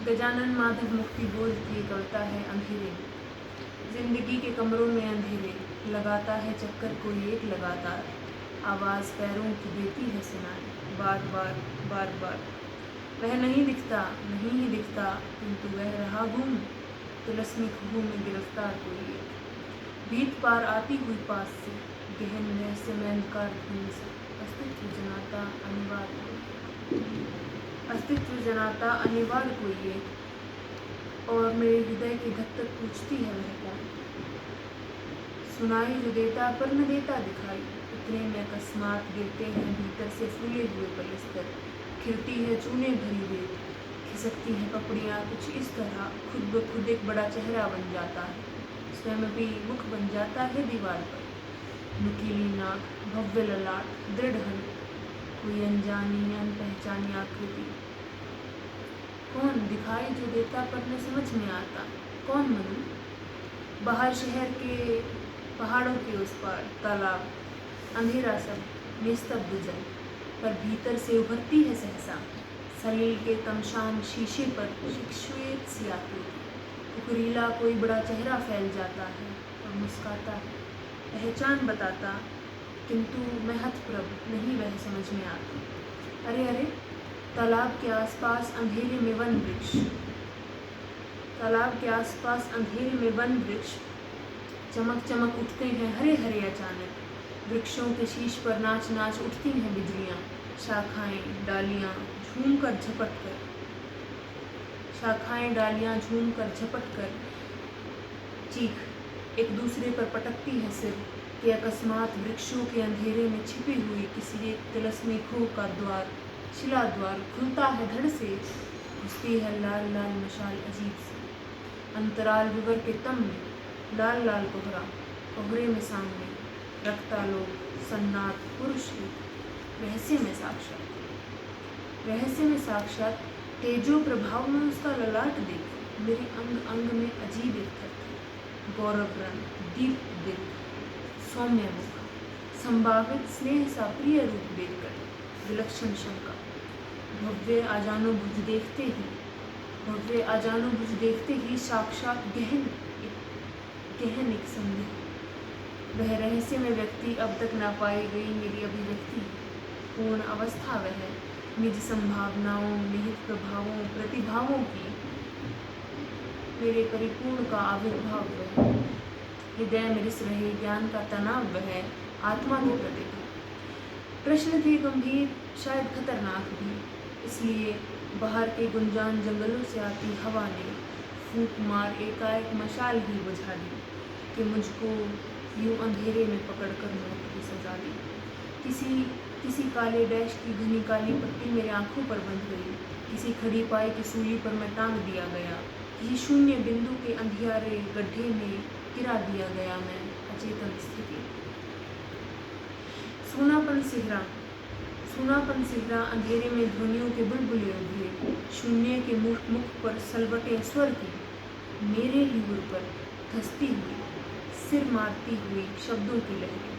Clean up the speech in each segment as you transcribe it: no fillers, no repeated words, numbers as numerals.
गजानन माधव मुक्ति बोध की कविता है अंधेरे। जिंदगी के कमरों में अंधेरे, लगाता है चक्कर कोई एक लगातार। आवाज़ पैरों की देती है सुनाई, बार बार बार बार। वह नहीं दिखता, नहीं ही दिखता, किंतु वह रहा गुम। तिलस्मी खूह में गिरफ्तार कोई एक, भीत पार आती हुई पास से, गहन रहस्यमय अंधकार धुंध से। अस्तित्व जनाता अनिवार्य कोई एक, और मेरे हृदय की धक धक पूछती है वह कौन। सुनाई जो देता पर न देता दिखाई, इतने में अकस्मात गिरते हैं भीतर से फूले हुए पलस्तर। खिलती है चूने भरी रेत, खिसकती हैं पपड़ियाँ कुछ इस तरह, खुद ब खुद एक बड़ा चेहरा बन जाता है। स्वयं भी मुख बन जाता है दीवार पर। नुकीली नाक, भव्य ललाट, दृढ़ हल, कोई अनजानी अनपहचानी आकृति। कौन दिखाई जो देता पर न समझ में आता, कौन मनु? बाहर शहर के पहाड़ों के उस पार तालाब, अंधेरा सब, निस्तब्ध जल, पर भीतर से उभरती है सहसा सलील के तमशान शीशे पर श्वेत सी आकृति। कुकरीला कोई बड़ा चेहरा फैल जाता है और मुस्काता है, पहचान बताता, किंतु मैं हतप्रभ, नहीं वह समझ में आता। अरे अरे, तालाब के आसपास अंधेरे में वन वृक्ष, तालाब के आसपास अंधेरे में वन वृक्ष चमक चमक उठते हैं हरे हरे अचानक। वृक्षों के शीश पर नाच नाच उठती हैं बिजलियाँ, शाखाएं डालियाँ झूमकर झपट कर, शाखाएं डालियाँ झूमकर झपट कर चीख एक दूसरे पर पटकती है सिर कि अकस्मात वृक्षों के अंधेरे में छिपी हुई किसी एक तिलस्मी खोह का द्वार, शिला द्वार खुलता है धड़ से, घुसती है लाल लाल मशाल अजीब सी। अंतराल विवर के तम में लाल लाल कोहरा, कोहरे में सामने रखता लोग सन्नाट पुरुष ही, रहस्य में साक्षात तेजो प्रभाव में उसका ललाट देख, मेरे अंग अंग में अजीब एक थर, गौरव रंग, दीप्त दिल, सौम्य मुख, संभावित स्नेह सा प्रिय रूप देखकर विलक्षण शंका। भव्य आजानुभुज देखते ही साक्षात गहन एक संदेह। वह रहस्य में व्यक्ति अब तक ना पाई गई मेरी अभिव्यक्ति, पूर्ण अवस्था वह निज संभावनाओं, निहित प्रभावों, प्रतिभावों की मेरे परिपूर्ण का आविर्भाव वह, हृदय में रिस रहे ज्ञान का तनाव वह, आत्मा की प्रतिभा। प्रश्न थे गंभीर, शायद खतरनाक भी, इसलिए बाहर के गुंजान जंगलों से आती हवा ने फूंक मार एकाएक मशाल ही बुझा दी कि मुझको यूं अंधेरे में पकड़कर मौत की सजा दी। किसी काले डैश की घनी काली पट्टी मेरे आंखों पर बंध गई, किसी खड़ी पाई की सूली पर मैं टांग दिया गया, किसी शून्य बिंदु के अंधियारे गड्ढे में गिरा दिया गया मैं अचेतन स्थिति। सूनापन सिहरा अंधेरे में ध्वनियों के बुलबुले उभरे, शून्य के मुख पर सलवटे स्वर की, मेरे ही गुर पर धंसती हुई, सिर मारती हुई शब्दों की लहरें,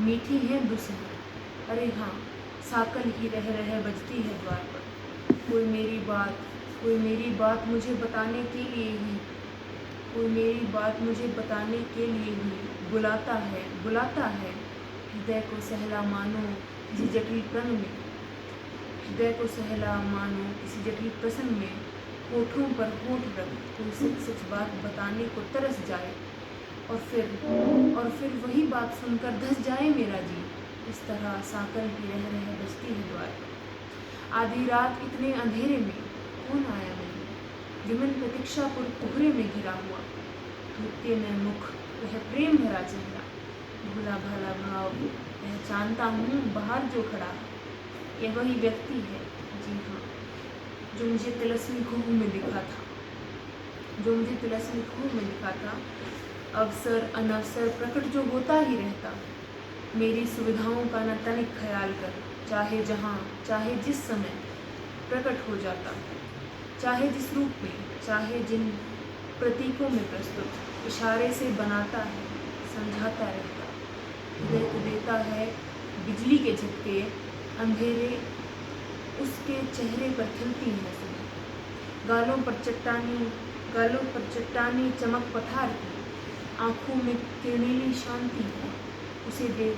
मीठी है दुसह। अरे हाँ, साकल ही रह बजती है द्वार पर। कोई मेरी बात मुझे बताने के लिए ही बुलाता है हृदय को सहला मानो किसी जटिल प्रसंग में, होठों पर होठ रख कोई सच बात बताने को तरस जाए, और फिर वही बात सुनकर धस जाए मेरा जी। इस तरह साकल ही रह बजती है द्वार पर। आधी रात इतने अंधेरे में कौन आया नहीं, विमन प्रतीक्षापुर कोहरे में घिरा हुआ, धूपते में मुख, वह प्रेम भरा चेहरा, भोला भाला भाव, पहचानता हूँ बाहर जो खड़ा है, यह वही व्यक्ति है, जी हाँ, जो मुझे तिलस्मी खूह में दिखा था। अवसर अनवसर प्रकट जो होता ही रहता, मेरी सुविधाओं का न तनिक ख्याल कर, चाहे जहाँ चाहे जिस समय प्रकट हो जाता, चाहे जिस रूप में, चाहे जिन प्रतीकों में प्रस्तुत, इशारे से बनाता है, समझाता रहता, हृदय को देता है बिजली के झटके, अंधेरे उसके चेहरे पर खिलती है सुबह, गालों पर चट्टानी चमक पठार की, आँखों में किरनीली शांति है। उसे देख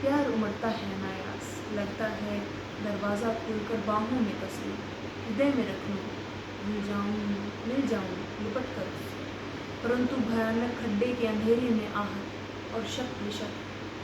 प्यार उमड़ता है अनायास, लगता है दरवाज़ा खोलकर बाहों में कस लूं, हृदय में रख लूं, मिल जाऊं लिपट कर उससे। परंतु भयानक खड्डे के अंधेरे में आहत और शक विशक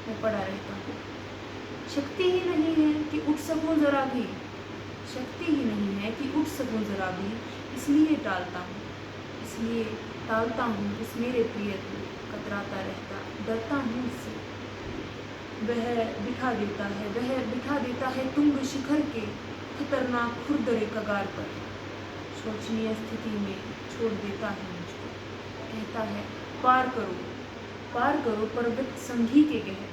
में पड़ा रहता हूँ। शक्ति ही नहीं है कि उठ सकूं जरा भी, इसलिए टालता हूँ इस मेरे प्रिय को, कतराता रहता, डरता हूँ उससे। वह बिठा देता है तुंग शिखर के खतरनाक खुरदरे कगार पर, शोचनीय स्थिति में छोड़ देता है मुझको। कहता है पार करो पर्वत संघी के गहर,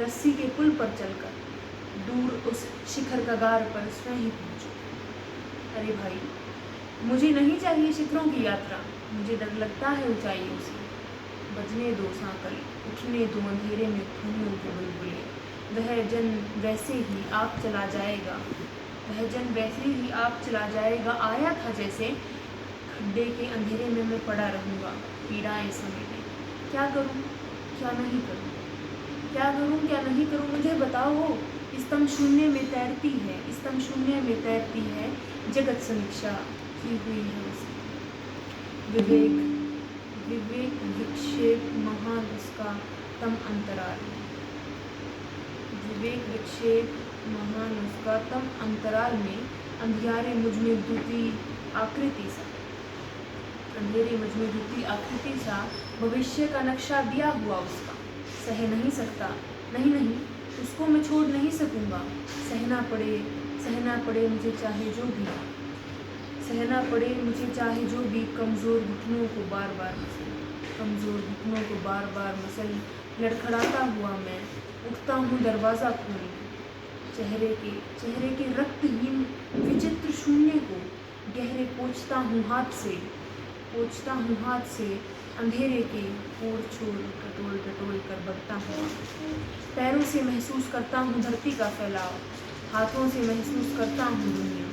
रस्सी के पुल पर चलकर दूर उस शिखर कगार पर स्वयं ही पहुँचो। अरे भाई, मुझे नहीं चाहिए शिखरों की यात्रा, मुझे डर लगता है ऊंचाइयों से। बजने दो सांकल, उठने दो अंधेरे में ध्वनियों के बुलबुले। वह जन वैसे ही आप चला जाएगा, आया था जैसे। खड्डे के अंधेरे में मैं पड़ा रहूँगा, पीड़ाएं समेटे। क्या करूँ क्या नहीं करूँ मुझे बताओ। स्तंभ शून्य में तैरती है जगत समीक्षा की हुई है उसकी। विवेक विक्षेप महान उसका तम अंतराल में अंधेरे मुझ में दूती आकृति सा भविष्य का नक्शा दिया हुआ उसका। सह नहीं सकता, नहीं उसको मैं छोड़ नहीं सकूंगा। सहना पड़े मुझे चाहे जो भी, कमजोर घुटनों को बार बार मसल लड़खड़ाता हुआ मैं उठता हूँ दरवाज़ा खोलने। चेहरे के रक्तहीन विचित्र शून्य को गहरे पोंछता हूँ हाथ से, अंधेरे के ओर छोर टटोल कर बढ़ता हूँ। पैरों से महसूस करता हूँ धरती का फैलाव, हाथों से महसूस करता हूँ दुनिया,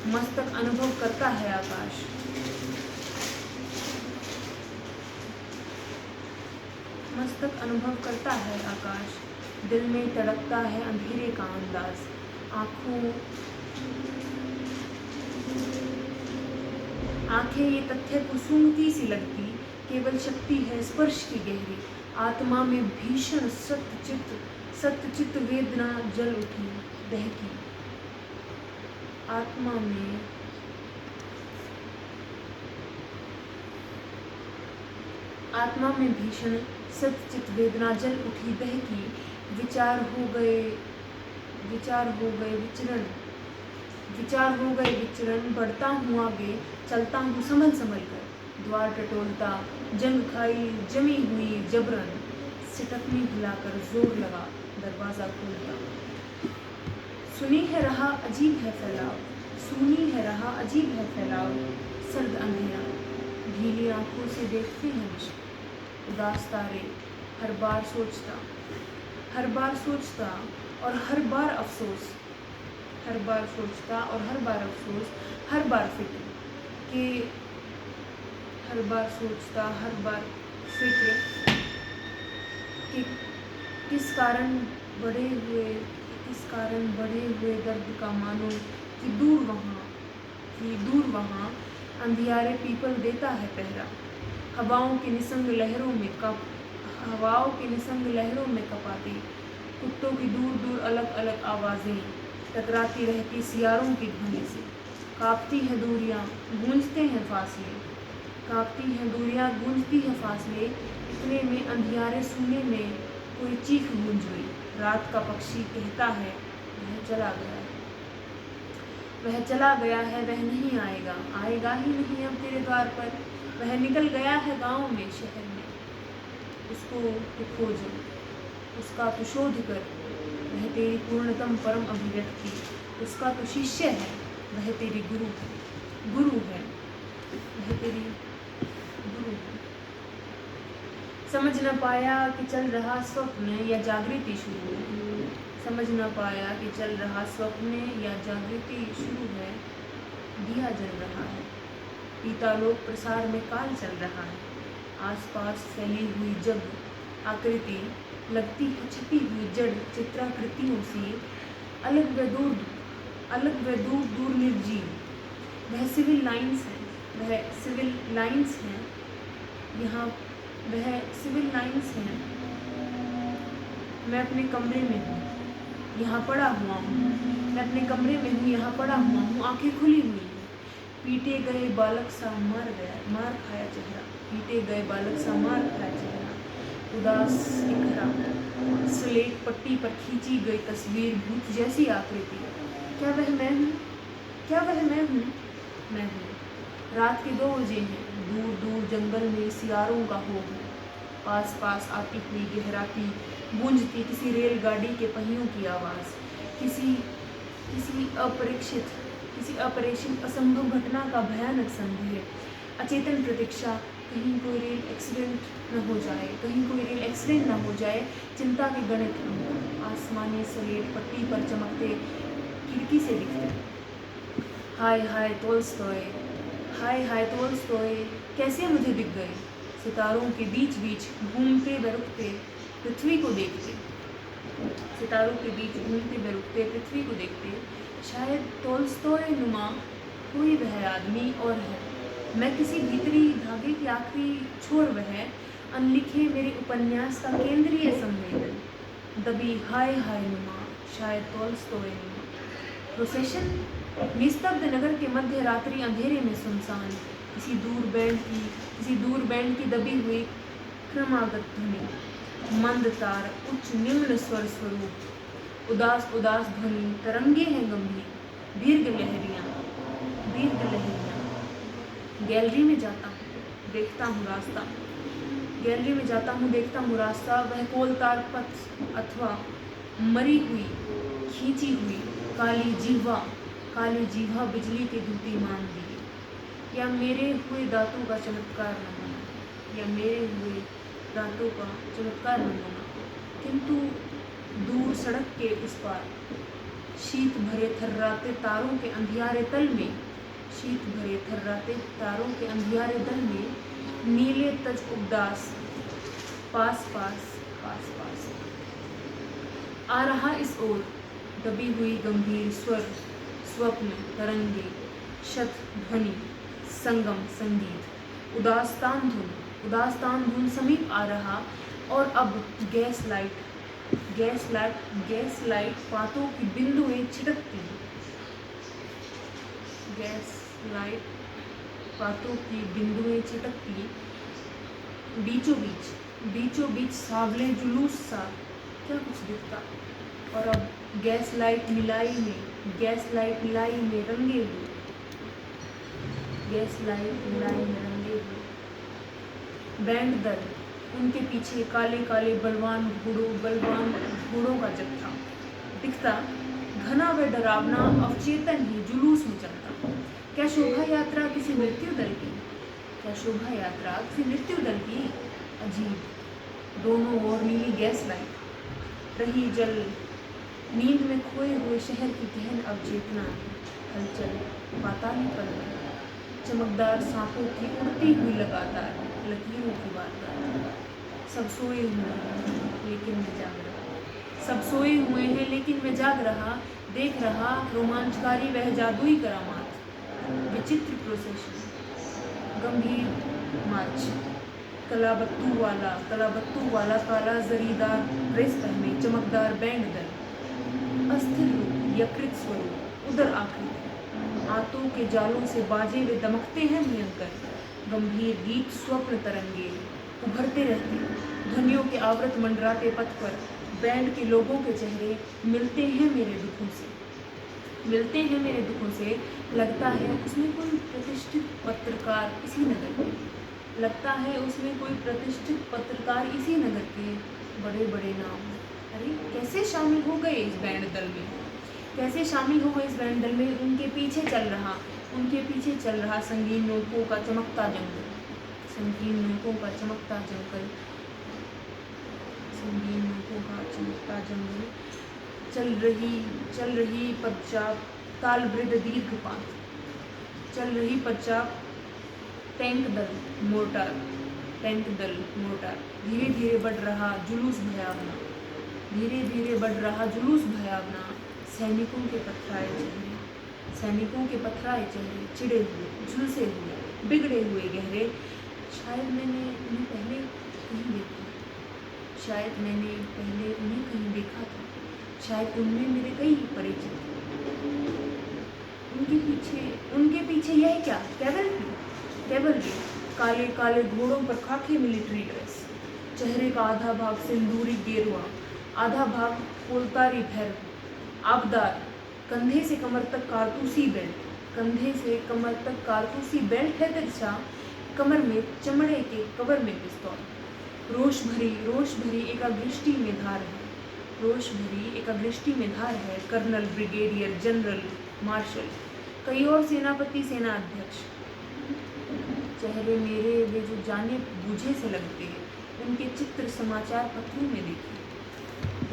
मस्तक अनुभव करता है आकाश, दिल में तड़कता है अंधेरे का अंदाज। आंखें ये तथ्य को सूंघती सी लगती, केवल शक्ति है स्पर्श की गहरी। आत्मा में भीषण सत्यचित वेदना जल उठी बहकी। आत्मा में भीषण सत्यचित वेदना जल उठी बहकी। विचार हो गए विचरण, बढ़ता हूँ आगे, चलता हूँ संभल कर। द्वार टटोलता, जंग खाई जमी हुई जबरन, सिटकनी हिलाकर जोर लगा दरवाज़ा खोलता। सुनी है रहा अजीब है फैलाव, सर्द अंधेरा, ढीली आंखों से देखते हैं मुझे। उदास तारे, हर बार सोचता और हर बार अफसोस, हर बार फिक्र कि किस कारण बढ़े हुए दर्द का मानो कि दूर वहाँ अंधियारे पीपल देता है पहरा। हवाओं के निसंग लहरों में कपाती कुत्तों की दूर अलग अलग आवाज़ें टकराती रहती सियारों की ध्वनि से। कांपती हैं दूरियां, गूंजती हैं फासले। इतने में अंधियारे शून्य में कोई चीख गूंज गई। रात का पक्षी कहता है वह चला गया है, वह नहीं आएगा ही नहीं अब तेरे द्वार पर। वह निकल गया है गाँव में, शहर में। उसको तू खोज, उसका तू शोध कर, वह तेरी पूर्णतम परम अभिव्यक्ति। उसका तो शिष्य है, वह तेरी गुरु है। समझ न पाया कि चल रहा स्वप्न या जागृति शुरू है। दिया जल रहा है। पीतालोक प्रसार में काल चल रहा है। आसपास फैली हुई जब आकृति लगती है छिपी हुई जड़ चित्राकृतियों से अलग व दूर दूर निर्जीव। वह सिविल लाइंस हैं यहाँ, वह सिविल लाइंस हैं। मैं अपने कमरे में हूँ, यहाँ पड़ा हुआ हूँ। मैं अपने कमरे में हूँ, यहाँ पड़ा हुआ हूँ। आंखें खुली हुई हैं। पीटे गए बालक सा मार खाया चेहरा। पीटे गए बालक सा मार खाया चेहरा। उदास इकरा स्लेट पट्टी पर खींची गई तस्वीर, भूत जैसी आकृति। क्या वह मैं हूँ? क्या वह मैं हूँ? मैं हूँ। रात के 2 बजे हैं। दूर दूर जंगल में सियारों का हो है। पास पास आती हुई गहराती गूंजती किसी रेलगाड़ी के पहियों की आवाज़। किसी अपरिचित असंभव घटना का भयानक संदेह। अचेतन प्रतीक्षा, कहीं कोई रेल एक्सीडेंट न हो जाए। चिंता के गणित अंक आसमानी स्लेट पट्टी पर चमकते खिड़की से दिखते। हाय तोल्स्टॉय, कैसे मुझे दिख गए। सितारों के बीच बीच घूमते व रुकते पृथ्वी को देखते। शायद तोल्स्टॉय नुमा कोई वह आदमी और है। मैं किसी भीतरी धागे के आखिरी छोर वह अनलिखे मेरे उपन्यास का केंद्रीय संवेदन। दबी हाय नुमा, शायद तोल्स्टॉय नुमा। प्रोसेशन निस्तब्ध नगर के मध्य रात्रि अंधेरे में सुनसान। किसी दूर बैंड की दबी हुई क्रमागत ध्वनि। मंद तार, उच्च निम्न स्वर स्वरूप। उदास ध्वनि, तरंगे हैं गंभीर। दीर्घ लहरियां। गैलरी में जाता हूँ, देखता हूँ रास्ता। वह कोलतार पथ अथवा मरी हुई खींची हुई काली जीवा बिजली की धूती मान दी। या मेरे हुए दांतों का चमत्कार न होना। किंतु दूर सड़क के उस पार शीत भरे थर्राते तारों के अंधियारे दल में नीले तज उदास पास आ रहा इस ओर। दबी हुई गंभीर स्वर, स्वप्न तरंगे, शत ध्वनि, संगम संगीत। उदास्तान धुन समीप आ रहा। और अब गैस लाइट पातों की बिंदुएं छिटकती। बीचों बीच सावले जुलूस सा क्या कुछ दिखता। और अब गैस लाइट मिलाई में रंगे हुए बैंड दल, उनके पीछे काले बलवान घोड़ों का जत्था दिखता। घना व डरावना अवचेतन ही जुलूस में चलता। क्या शोभा यात्रा किसी मृत्यु दल की? अजीब। दोनों ओर नीली गैस लाइट रही। जल नींद में खोए हुए शहर की गहन अवचेतना, हलचल, पाताली पल में चमकदार सांपों की उड़ती हुई लगातार लकीरों की वारदात। सब सोए हुए हैं लेकिन मैं जाग रहा, देख रहा रोमांचकारी वह जादुई करामात। विचित्र प्रोसेशन, गंभीर मार्च, कलाबत्तू वाला काला जरीदार ड्रेस पहने चमकदार बैंड दल। अस्थिर रूप, यकृत स्वरूप, उदर आकृति। आंतों के जालों से बाजे वे दमकते हैं भयंकर। गंभीर गीत स्वप्न तरंगे उभरते रहते। ध्वनियों के आवृत मंडराते पथ पर बैंड के लोगों के चेहरे मिलते हैं मेरे दुखों से। लगता है उसमें कोई प्रतिष्ठित पत्रकार इसी नगर के बड़े नाम। अरे कैसे शामिल हो गए इस बैंड दल में? उनके पीछे चल रहा संगीन नोकों का चमकता जंगल। चल रही पदचाप, तालवृद्ध दीर्घपात। चल रही पदचाप टैंक दल मोर्टार, टैंक दल मोर्टार। धीरे धीरे बढ़ रहा जुलूस भयावना, धीरे धीरे बढ़ रहा जुलूस भयावना। सैनिकों के पथराए चेहरे, सैनिकों के पथराए चेहरे, चिड़े हुए, झुलसे हुए, बिगड़े हुए गहरे। शायद मैंने उन्हें पहले कहीं देखा, शायद मैंने पहले उन्हें कहीं देखा था, शायद उनमें मेरे कई परिचित। उनके पीछे यह क्या? कैवलरी, काले काले घोड़ों पर खाकी मिलिट्री ड्रेस, चेहरे का आधा भाग सिंदूरी गेरुआ, आधा भाग पोलतारी भैर, आबदार, कंधे से कमर तक कारतूसी बेल्ट, कंधे से कमर तक कारतूसी बेल्ट है तिरछा, कमर में चमड़े के कवर में पिस्तौल। रोष भरी एकाग्रष्टि में धार है, रोष भरी एकाग्रष्टि में धार है। कर्नल, ब्रिगेडियर, जनरल, मार्शल, कई और सेनापति, सेना अध्यक्ष। चेहरे मेरे वे जो जाने बूझे से लगते हैं, उनके चित्र समाचार पत्रों में देखे,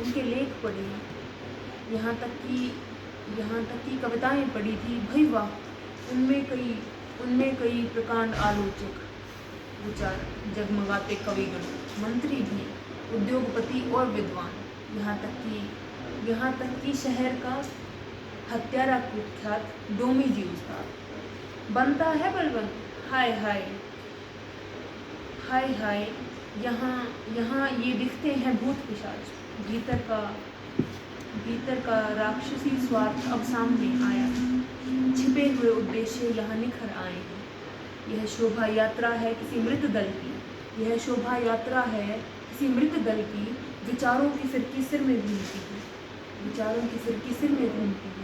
उनके लेख पढ़े, यहाँ तक कि कविताएं पढ़ी थी। भई वाह, उनमें कई प्रकांड आलोचक, विचार, जगमगाते कविगण, मंत्री भी, उद्योगपति और विद्वान, यहाँ तक कि शहर का हत्यारा कुख्यात डोमी जी उस्ताद। बनता है बलवंत, हाय हाय हाय हाय, यहाँ ये दिखते हैं भूत पिशाच। भीतर का राक्षसी स्वार्थ अब सामने आया, छिपे हुए उद्देश्य यहाँ निखर आए हैं। यह शोभा यात्रा है किसी मृत दल की, यह शोभा यात्रा है किसी मृत दल की। विचारों की फिरकी सिर में घूमती है, विचारों की फिरकी सिर में घूमती है।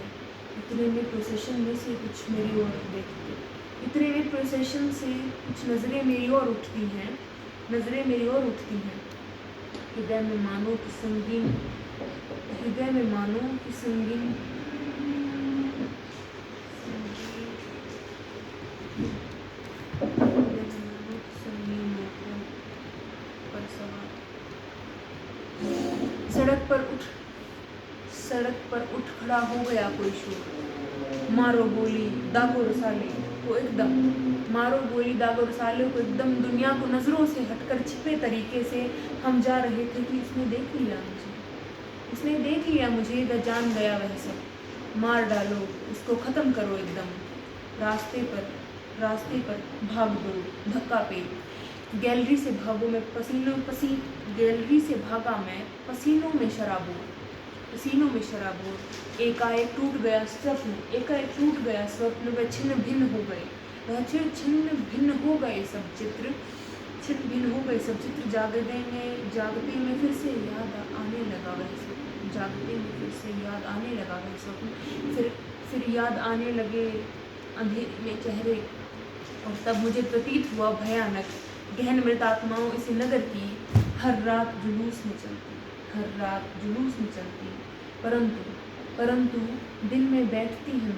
इतने में प्रोसेशन में से कुछ मेरी ओर देखते, इतने में प्रोसेशन से कुछ नजरें मेरी ओर उठती हैं, नजरें मेरी ओर उठती हैं। हृदय में मानो कि संगीन, हृदय में मानो कि संगीन, सड़क पर उठ खड़ा हो गया कोई शोर। मारो गोली दागो रसाले को एकदम, मारो गोली दागो रसाले को एकदम। दुनिया को नजरों से हटकर छिपे तरीके से हम जा रहे थे कि इसने देख लिया मुझे, इसने देख लिया मुझे, वह जान गया वह सब। मार डालो इसको, खत्म करो एकदम। रास्ते पर भाग दो, धक्का पेट। गैलरी से भागो मैं गैलरी से भागा मैं पसीनों में शराबोर। एकाएक टूट गया स्वप्न, वह छिन्न भिन्न हो गए, छिन्न भिन्न हो गए सब चित्र, जागते में फिर से याद आने लगा वह स्वप्न, फिर याद आने लगे अंधेरे में चेहरे। और तब मुझे प्रतीत हुआ भयानक गहन मृतात्माओं इस नगर की हर रात जुलूस में चलती, परंतु दिन में बैठती हैं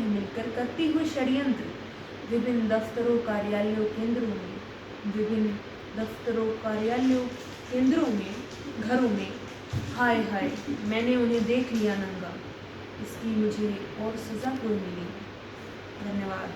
मिलकर, करती हुई षड्यंत्र विभिन्न दफ्तरों कार्यालयों केंद्रों में, घरों में। हाय हाय, मैंने उन्हें देख लिया नंगा, इसकी मुझे और सजा कोई मिली। धन्यवाद।